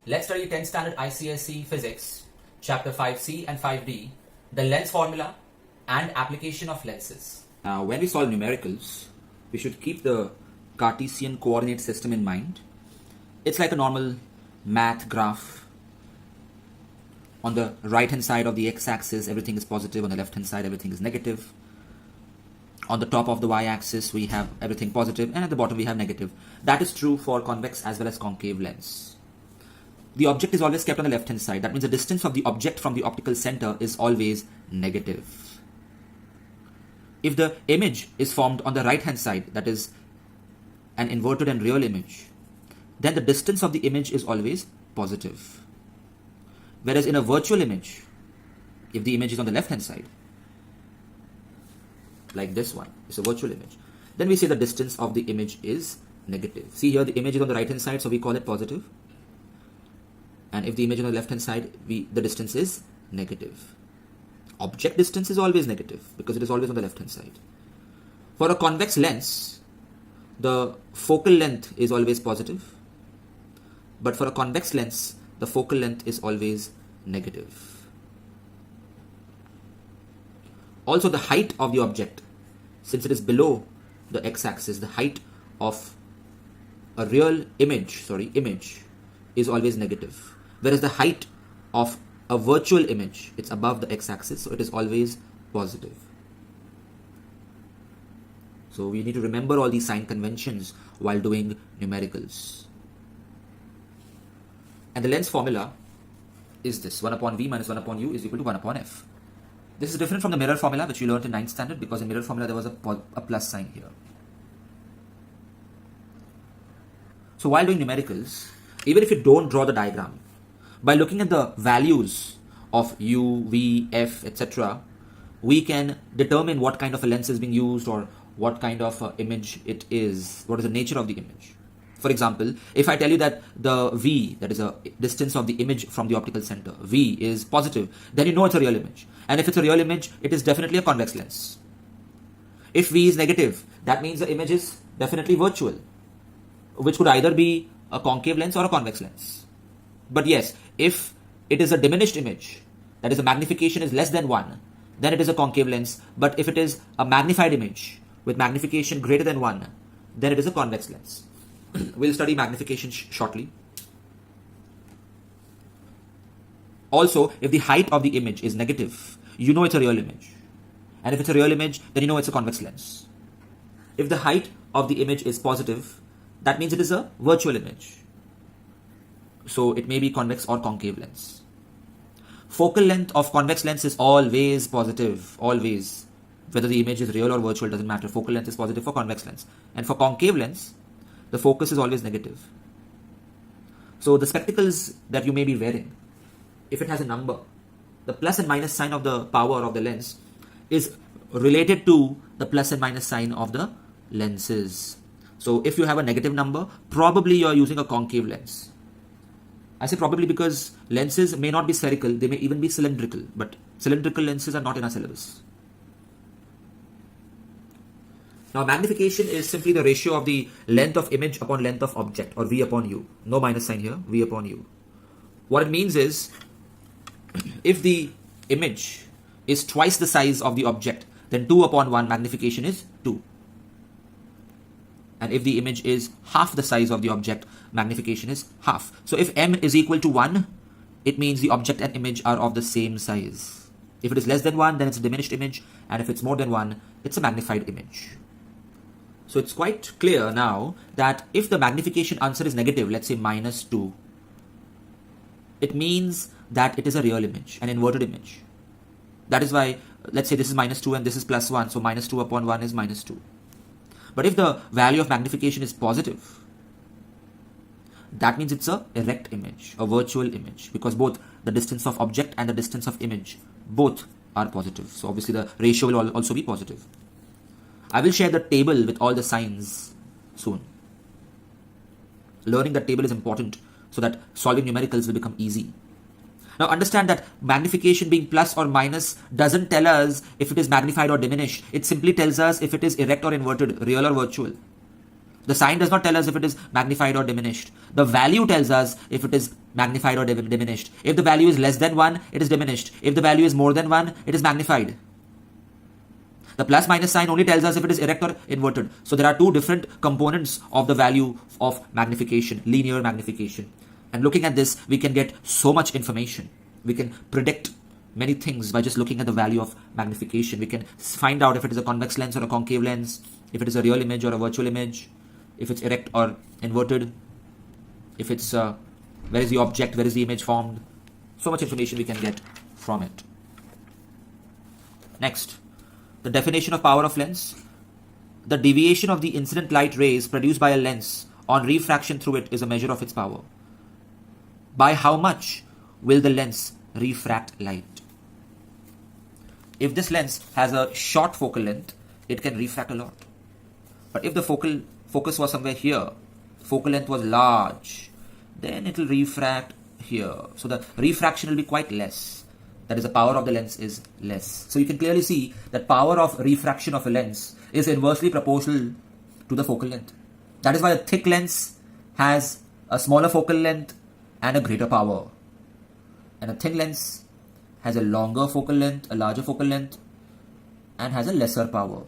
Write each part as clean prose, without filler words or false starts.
Let's study 10th standard ICSE physics, chapter 5C and 5D, the lens formula and application of lenses. Now, when we solve numericals, we should keep the Cartesian coordinate system in mind. It's like a normal math graph. On the right hand side of the x-axis, everything is positive. On the left hand side, everything is negative. On the top of the y-axis, we have everything positive, and at the bottom we have negative. That is true for convex as well as concave lens. The object is always kept on the left hand side. That means the distance of the object from the optical center is always negative. If the image is formed on the right hand side, that is an inverted and real image, then the distance of the image is always positive. Whereas in a virtual image, if the image is on the left hand side, like this one, it's a virtual image, then we say the distance of the image is negative. See here, the image is on the right hand side, so we call it positive. And if the image is on the left hand side, the distance is negative. Object distance is always negative because it is always on the left hand side. For a convex lens, the focal length is always positive, but for a convex lens, the focal length is always negative. Also, the height of the object, since it is below the x-axis, the height of a real image is always negative. Whereas the height of a virtual image, it's above the x-axis, so it is always positive. So we need to remember all these sign conventions while doing numericals. And the lens formula is this: 1 upon v minus 1 upon u is equal to 1 upon f. This is different from the mirror formula which we learned in 9th standard, because in mirror formula there was a plus sign here. So while doing numericals, even if you don't draw the diagram, by looking at the values of u, v, f, etc., we can determine what kind of a lens is being used or what kind of image it is, what is the nature of the image. For example, if I tell you that the v, that is a distance of the image from the optical center, v is positive, then you know it's a real image. And if it's a real image, it is definitely a convex lens. If v is negative, that means the image is definitely virtual, which could either be a concave lens or a convex lens. But yes, if it is a diminished image, that is the magnification is less than 1, then it is a concave lens. But if it is a magnified image with magnification greater than 1, then it is a convex lens. We'll study magnification shortly. Also, if the height of the image is negative, you know it's a real image. And if it's a real image, then you know it's a convex lens. If the height of the image is positive, that means it is a virtual image. So it may be convex or concave lens. Focal length of convex lens is always positive, always. Whether the image is real or virtual doesn't matter. Focal length is positive for convex lens. And for concave lens, the focus is always negative. So the spectacles that you may be wearing, if it has a number, the plus and minus sign of the power of the lens is related to the plus and minus sign of the lenses. So if you have a negative number, probably you are using a concave lens. I say probably because lenses may not be spherical, they may even be cylindrical, but cylindrical lenses are not in our syllabus. Now, magnification is simply the ratio of the length of image upon length of object, or v upon u. No minus sign here, v upon u. What it means is, if the image is twice the size of the object, then 2 upon 1 magnification is 2. And if the image is half the size of the object, magnification is half. So if m is equal to 1, it means the object and image are of the same size. If it is less than 1, then it's a diminished image. And if it's more than 1, it's a magnified image. So it's quite clear now that if the magnification answer is negative, let's say minus 2, it means that it is a real image, an inverted image. That is why, let's say this is minus 2 and this is plus 1, so minus 2 upon 1 is minus 2. But if the value of magnification is positive, that means it's a erect image, a virtual image, because both the distance of object and the distance of image, both are positive. So obviously the ratio will also be positive. I will share the table with all the signs soon. Learning that table is important so that solving numericals will become easy. Now understand that magnification being plus or minus doesn't tell us if it is magnified or diminished. It simply tells us if it is erect or inverted, real or virtual. The sign does not tell us if it is magnified or diminished. The value tells us if it is magnified or diminished. If the value is less than 1, it is diminished. If the value is more than 1, it is magnified. The plus minus sign only tells us if it is erect or inverted. So there are two different components of the value of magnification, linear magnification. And looking at this, we can get so much information. We can predict many things by just looking at the value of magnification. We can find out if it is a convex lens or a concave lens, if it is a real image or a virtual image, if it's erect or inverted, if it's where is the object, where is the image formed. So much information we can get from it. Next, the definition of power of lens. The deviation of the incident light rays produced by a lens on refraction through it is a measure of its power. By how much will the lens refract light? If this lens has a short focal length, it can refract a lot. But if the focus was somewhere here, focal length was large, then it will refract here. So the refraction will be quite less. That is, the power of the lens is less. So you can clearly see that power of refraction of a lens is inversely proportional to the focal length. That is why a thick lens has a smaller focal length and a greater power. And a thin lens has a longer focal length, a larger focal length, and has a lesser power.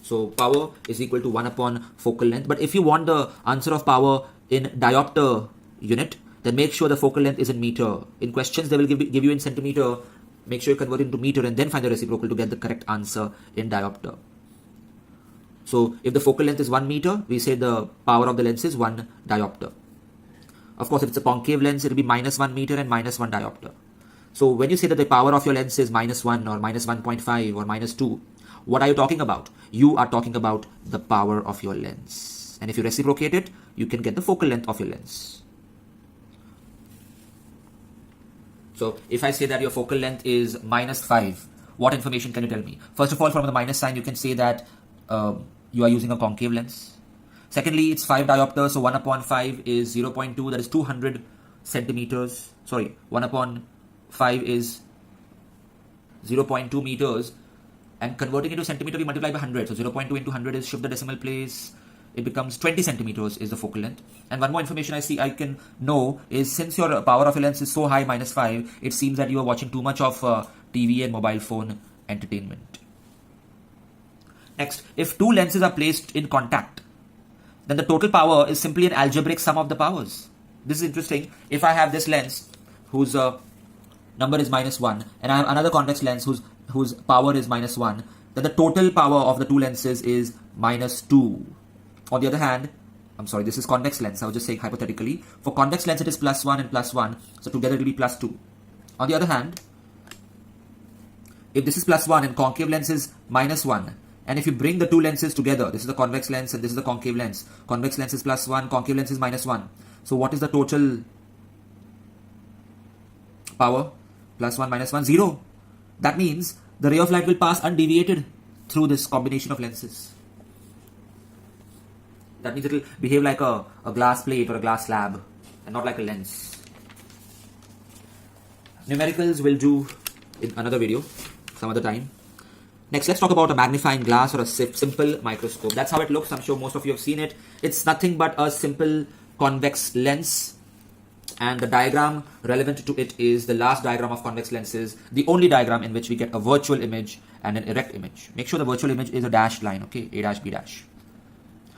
So power is equal to 1 upon focal length. But if you want the answer of power in diopter unit, then make sure the focal length is in meter. In questions, they will give you in centimeter. Make sure you convert it into meter and then find the reciprocal to get the correct answer in diopter. So if the focal length is 1 meter, we say the power of the lens is 1 diopter. Of course, if it's a concave lens, it will be minus 1 meter and minus 1 diopter. So when you say that the power of your lens is minus 1 or minus 1.5 or minus 2, what are you talking about? You are talking about the power of your lens. And if you reciprocate it, you can get the focal length of your lens. So if I say that your focal length is minus 5, what information can you tell me? First of all, from the minus sign, you can say that you are using a concave lens. Secondly, it's 5 diopters, so 1 upon 5 is 0.2, that is 200 centimeters. Sorry, 1 upon 5 is 0.2 meters. And converting it to centimeter, we multiply by 100. So 0.2 into 100 is shift the decimal place. It becomes 20 centimeters is the focal length. And one more information I can know is, since your power of your lens is so high, minus 5, it seems that you are watching too much of TV and mobile phone entertainment. Next, if two lenses are placed in contact, then the total power is simply an algebraic sum of the powers. This is interesting. If I have this lens whose number is minus 1 and I have another convex lens whose power is minus 1, then the total power of the two lenses is minus 2. On the other hand, I'm sorry, this is convex lens. I was just saying hypothetically. For convex lens, it is plus 1 and plus 1. So together it will be plus 2. On the other hand, if this is plus 1 and concave lens is minus 1, and if you bring the two lenses together, this is the convex lens and this is the concave lens. Convex lens is plus 1, concave lens is minus 1. So what is the total power? Plus 1 minus 1, 0. That means the ray of light will pass undeviated through this combination of lenses. That means it will behave like a glass plate or a glass slab and not like a lens. Numericals will do in another video some other time. Next, let's talk about a magnifying glass or a simple microscope. That's how it looks. I'm sure most of you have seen it. It's nothing but a simple convex lens. And the diagram relevant to it is the last diagram of convex lenses, the only diagram in which we get a virtual image and an erect image. Make sure the virtual image is a dashed line, okay? A dash, B dash.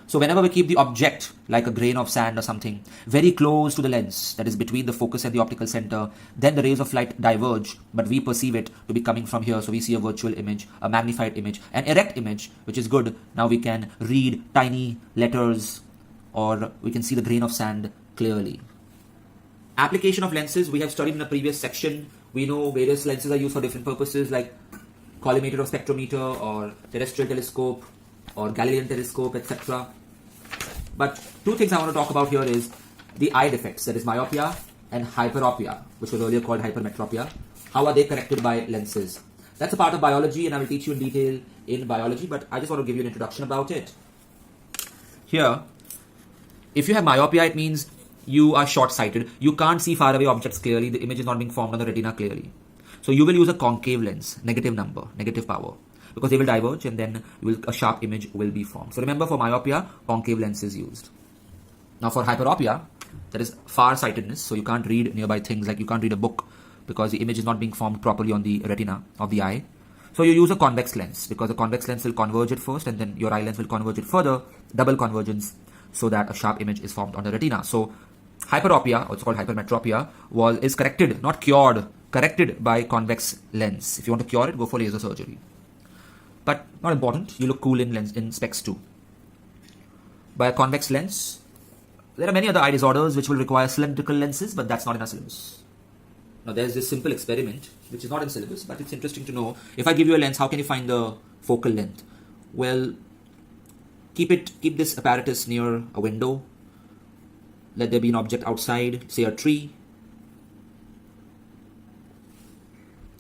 So whenever we keep the object, like a grain of sand or something, very close to the lens, that is between the focus and the optical center, then the rays of light diverge, but we perceive it to be coming from here. So we see a virtual image, a magnified image, an erect image, which is good. Now we can read tiny letters or we can see the grain of sand clearly. Application of lenses, we have studied in a previous section. We know various lenses are used for different purposes like collimator or spectrometer or terrestrial telescope or Galilean telescope, etc. But two things I want to talk about here is the eye defects, that is myopia and hyperopia, which was earlier called hypermetropia. How are they corrected by lenses? That's a part of biology and I will teach you in detail in biology, but I just want to give you an introduction about it. Here, if you have myopia, it means you are short-sighted. You can't see far away objects clearly. The image is not being formed on the retina clearly. So you will use a concave lens, negative number, negative power. because they will diverge and then a sharp image will be formed. So remember, for myopia, concave lens is used. Now for hyperopia, that is far-sightedness, so you can't read nearby things, like you can't read a book because the image is not being formed properly on the retina of the eye. So you use a convex lens, because the convex lens will converge it first and then your eye lens will converge it further, double convergence, so that a sharp image is formed on the retina. So hyperopia, also called hypermetropia, is corrected, not cured, corrected by convex lens. If you want to cure it, go for laser surgery. But not important, you look cool in specs too. By a convex lens, there are many other eye disorders which will require cylindrical lenses, but that's not in our syllabus. Now there's this simple experiment, which is not in syllabus, but it's interesting to know. If I give you a lens, how can you find the focal length? Well, keep this apparatus near a window. Let there be an object outside, say a tree.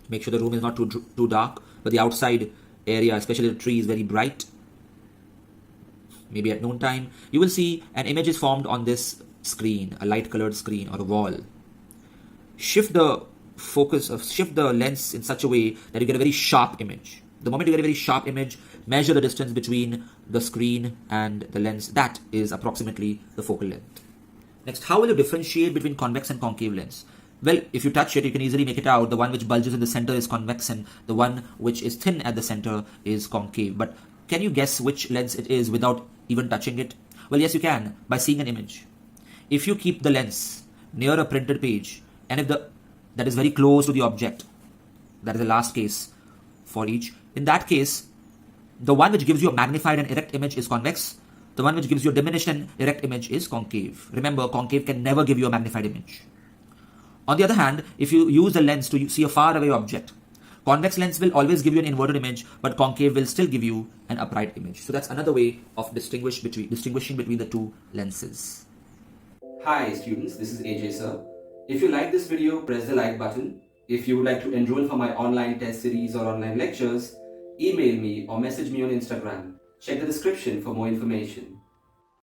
Make sure the room is not too dark, but the outside area, especially the tree, is very bright. Maybe at noontime, you will see an image is formed on this screen, a light colored screen or a wall. Shift the lens in such a way that you get a very sharp image. The moment you get a very sharp image, measure the distance between the screen and the lens. That is approximately the focal length. Next, how will you differentiate between convex and concave lens? Well, if you touch it, you can easily make it out. The one which bulges in the center is convex and the one which is thin at the center is concave. But can you guess which lens it is without even touching it? Well, yes, you can, by seeing an image. If you keep the lens near a printed page, and if that is very close to the object, that is the last case for each. In that case, the one which gives you a magnified and erect image is convex. The one which gives you a diminished and erect image is concave. Remember, concave can never give you a magnified image. On the other hand, if you use the lens to see a far away object, convex lens will always give you an inverted image, but concave will still give you an upright image. So that's another way of distinguishing between the two lenses. Hi students, this is AJ sir. If you like this video, press the like button. If you would like to enroll for my online test series or online lectures, email me or message me on Instagram. Check the description for more information.